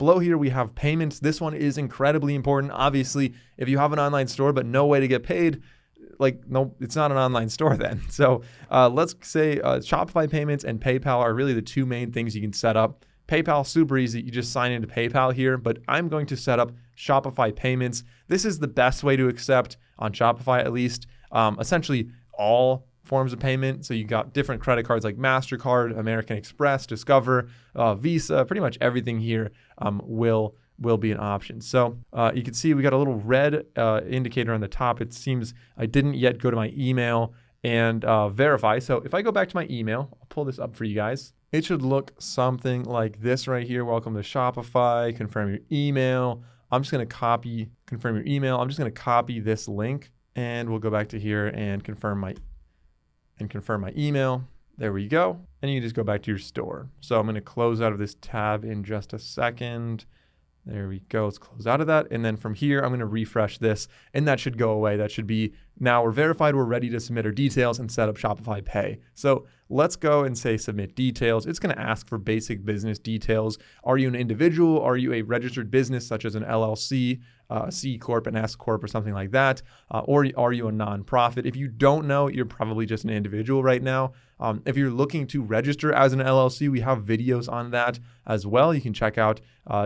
Below here, we have payments. This one is incredibly important. Obviously, if you have an online store but no way to get paid, like, no, it's not an online store then. So let's say Shopify Payments and PayPal are really the two main things you can set up. PayPal, super easy. You just sign into PayPal here, but I'm going to set up Shopify Payments. This is the best way to accept on Shopify, at least, essentially all forms of payment. So you got different credit cards like MasterCard, American Express, Discover, Visa, pretty much everything here will be an option. So you can see we got a little red indicator on the top. It seems I didn't yet go to my email and verify. So if I go back to my email, I'll pull this up for you guys. It should look something like this right here. Welcome to Shopify, confirm your email. I'm just gonna confirm your email. I'm just gonna copy this link and we'll go back to here and confirm my email. There we go. And you can just go back to your store. So I'm gonna close out of this tab in just a second. There we go. Let's close out of that. And then from here, I'm going to refresh this and that should go away. That should be, now we're verified. We're ready to submit our details and set up Shopify Pay. So let's go and say submit details. It's going to ask for basic business details. Are you an individual? Are you a registered business such as an LLC, C Corp, an S Corp, or something like that? Or are you a nonprofit? If you don't know, you're probably just an individual right now. If you're looking to register as an LLC, we have videos on that as well. You can check out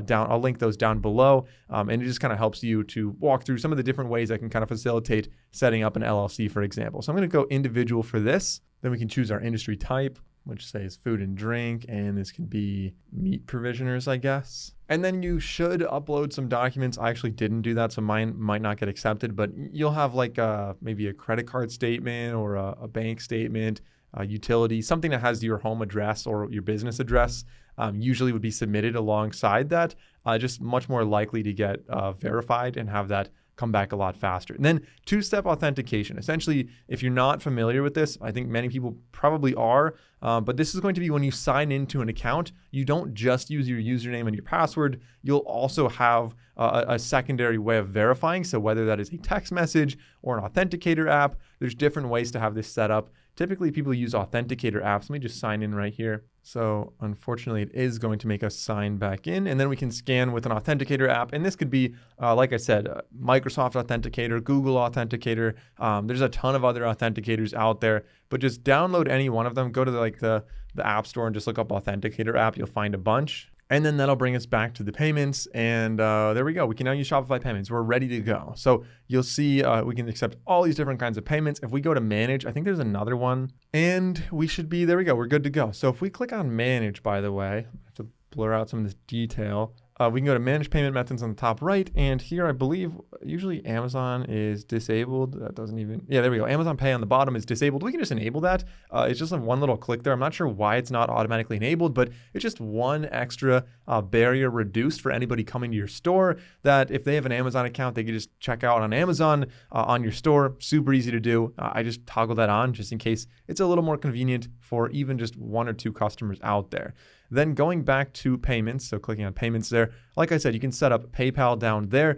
down. I'll link those down below. And it just kind of helps you to walk through some of the different ways that can kind of facilitate setting up an LLC, for example. So I'm going to go individual for this. Then we can choose our industry type, which says food and drink. And this can be meat provisioners, I guess. And then you should upload some documents. I actually didn't do that, so mine might not get accepted, but you'll have like maybe a credit card statement or a bank statement, utility, something that has your home address or your business address usually would be submitted alongside that, just much more likely to get verified and have that come back a lot faster. And then two-step authentication. Essentially, if you're not familiar with this, I think many people probably are, but this is going to be when you sign into an account, you don't just use your username and your password, you'll also have a secondary way of verifying. So whether that is a text message or an authenticator app, there's different ways to have this set up. Typically, people use authenticator apps. Let me just sign in right here. So unfortunately, it is going to make us sign back in, and then we can scan with an authenticator app. And this could be, like I said, Microsoft Authenticator, Google Authenticator. There's a ton of other authenticators out there, but just download any one of them. Go to the App Store and just look up Authenticator app. You'll find a bunch. And then that'll bring us back to the payments. And there we go. We can now use Shopify Payments. We're ready to go. So you'll see we can accept all these different kinds of payments. If we go to manage, I think there's another one. And we should be, there we go. We're good to go. So if we click on manage, by the way, I have to blur out some of this detail. We can go to manage payment methods on the top right. And here, I believe, usually Amazon is disabled. That doesn't even, yeah, there we go. Amazon Pay on the bottom is disabled. We can just enable that. It's just one little click there. I'm not sure why it's not automatically enabled, but it's just one extra barrier reduced for anybody coming to your store, that if they have an Amazon account, they can just check out on Amazon on your store. Super easy to do. I just toggle that on just in case it's a little more convenient for even just one or two customers out there. Then going back to payments, so clicking on payments there, like I said, you can set up PayPal down there.